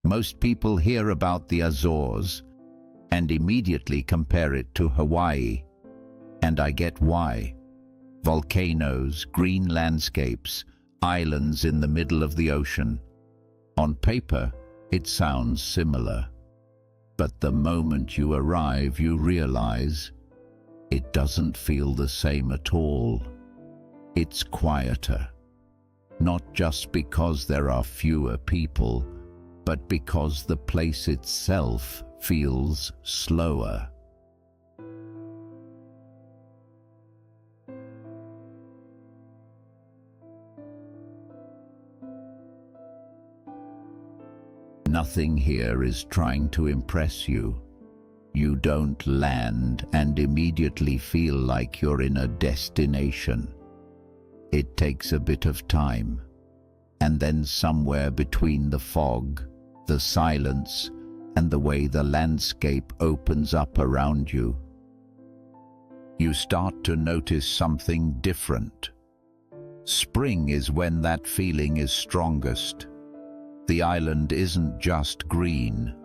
Most people hear about the Azores and immediately compare it to Hawaii. And I get why. Volcanoes, green landscapes, islands in the middle of the ocean. On paper, it sounds similar. But the moment you arrive, you realize it doesn't feel the same at all. It's quieter. Not just because there are fewer people, but because the place itself feels slower. Nothing here is trying to impress you. You don't land and immediately feel like you're in a destination. It takes a bit of time, and then somewhere between the fog, the silence, and the way the landscape opens up around you, you start to notice something different. Spring is when that feeling is strongest. The island isn't just green.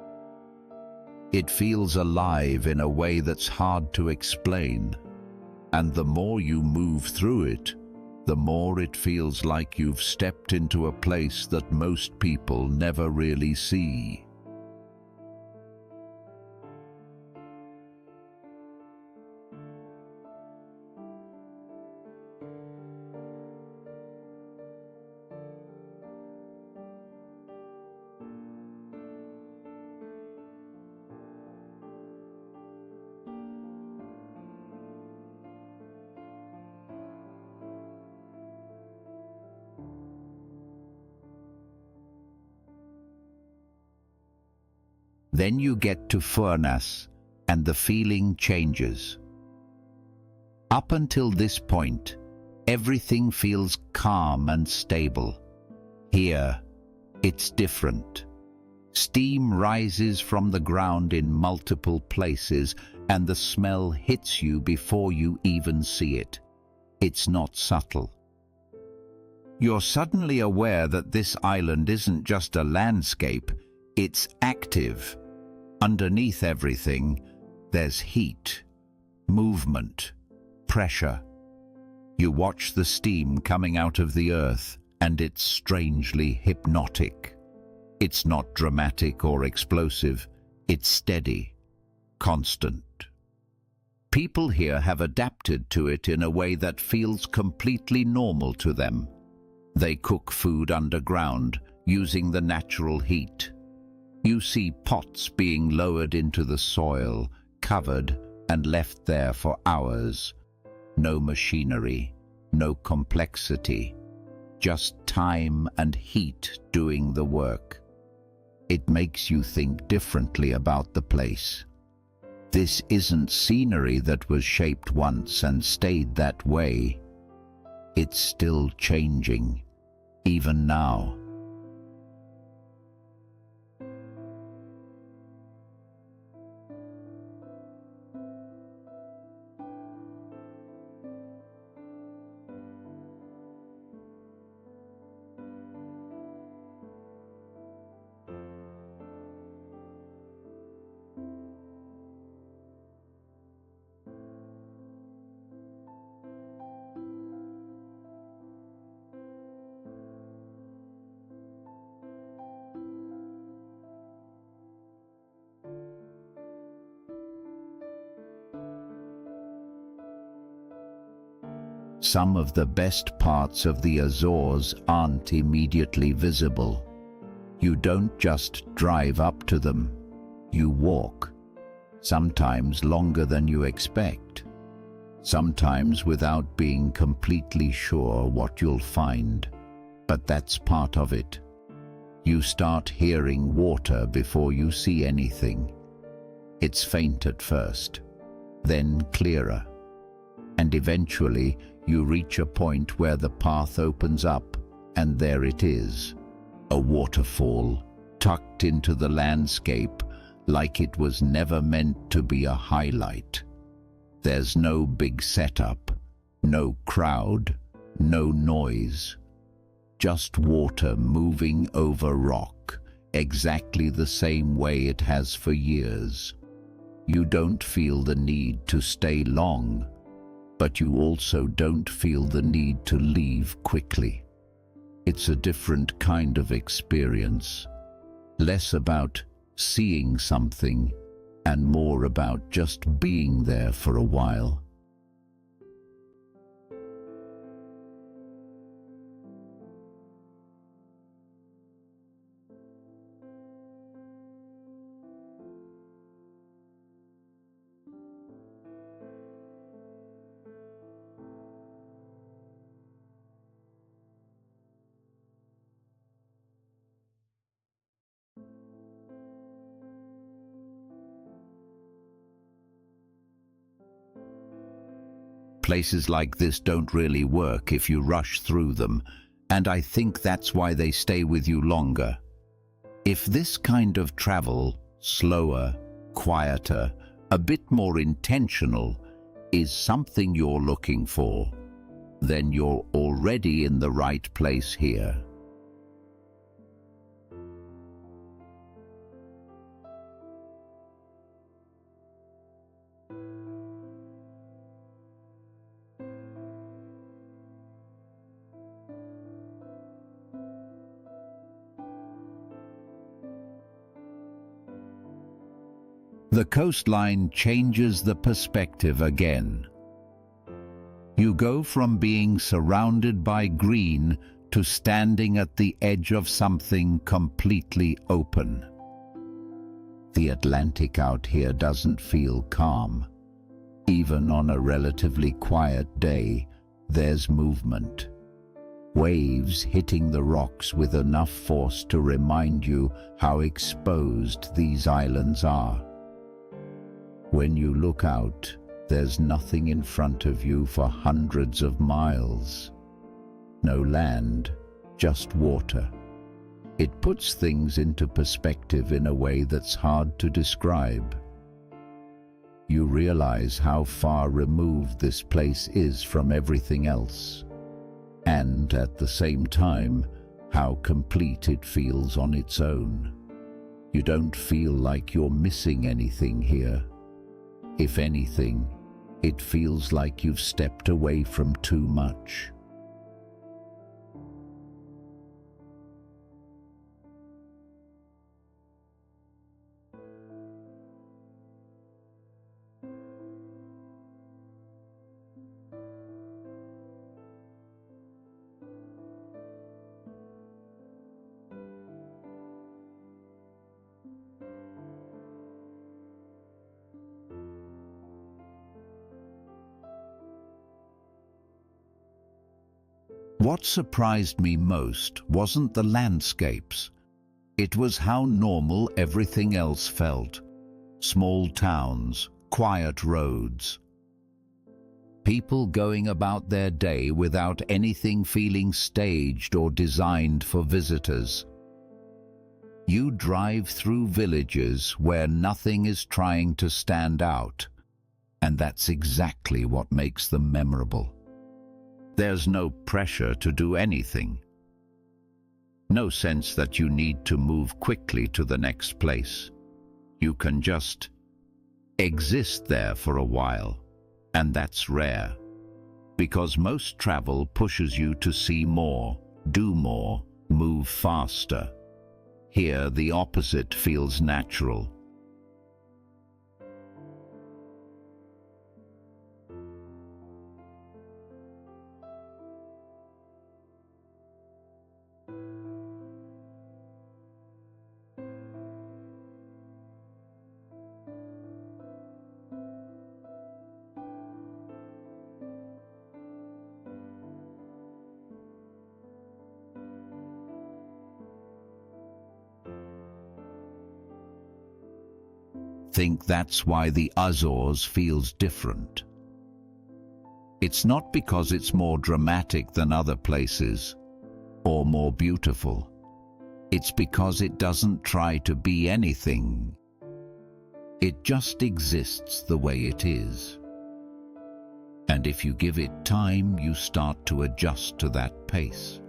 It feels alive in a way that's hard to explain. And the more you move through it, the more it feels like you've stepped into a place that most people never really see. Then you get to Furnas, and the feeling changes. Up until this point, everything feels calm and stable. Here, it's different. Steam rises from the ground in multiple places, and the smell hits you before you even see it. It's not subtle. You're suddenly aware that this island isn't just a landscape, it's active. Underneath everything, there's heat, movement, pressure. You watch the steam coming out of the earth, and it's strangely hypnotic. It's not dramatic or explosive, it's steady, constant. People here have adapted to it in a way that feels completely normal to them. They cook food underground, using the natural heat. You see pots being lowered into the soil, covered and left there for hours. No machinery, no complexity, just time and heat doing the work. It makes you think differently about the place. This isn't scenery that was shaped once and stayed that way. It's still changing, even now. Some of the best parts of the Azores aren't immediately visible. You don't just drive up to them, you walk, sometimes longer than you expect, sometimes without being completely sure what you'll find. But that's part of it. You start hearing water before you see anything. It's faint at first, then clearer, and eventually you reach a point where the path opens up, and there it is, a waterfall tucked into the landscape like it was never meant to be a highlight. There's no big setup, no crowd, no noise, just water moving over rock, exactly the same way it has for years. You don't feel the need to stay long, but you also don't feel the need to leave quickly. It's a different kind of experience, less about seeing something and more about just being there for a while. Places like this don't really work if you rush through them, and I think that's why they stay with you longer. If this kind of travel, slower, quieter, a bit more intentional, is something you're looking for, then you're already in the right place here. The coastline changes the perspective again. You go from being surrounded by green to standing at the edge of something completely open. The Atlantic out here doesn't feel calm. Even on a relatively quiet day, there's movement. Waves hitting the rocks with enough force to remind you how exposed these islands are. When you look out, there's nothing in front of you for hundreds of miles. No land, just water. It puts things into perspective in a way that's hard to describe. You realize how far removed this place is from everything else, and at the same time, how complete it feels on its own. You don't feel like you're missing anything here. If anything, it feels like you've stepped away from too much. What surprised me most wasn't the landscapes. It was how normal everything else felt. Small towns, quiet roads. People going about their day without anything feeling staged or designed for visitors. You drive through villages where nothing is trying to stand out, and that's exactly what makes them memorable. There's no pressure to do anything. No sense that you need to move quickly to the next place. You can just exist there for a while, and that's rare, because most travel pushes you to see more, do more, move faster. Here, the opposite feels natural. Think that's why the Azores feels different. It's not because it's more dramatic than other places or more beautiful. It's because it doesn't try to be anything. It just exists the way it is. And if you give it time, you start to adjust to that pace.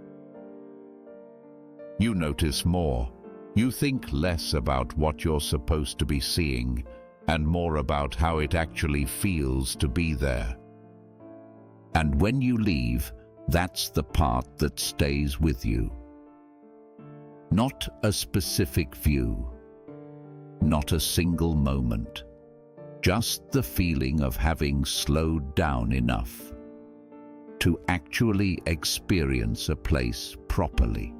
You notice more, You think less about what you're supposed to be seeing and more about how it actually feels to be there. And when you leave, that's the part that stays with you. Not a specific view, not a single moment, just the feeling of having slowed down enough to actually experience a place properly.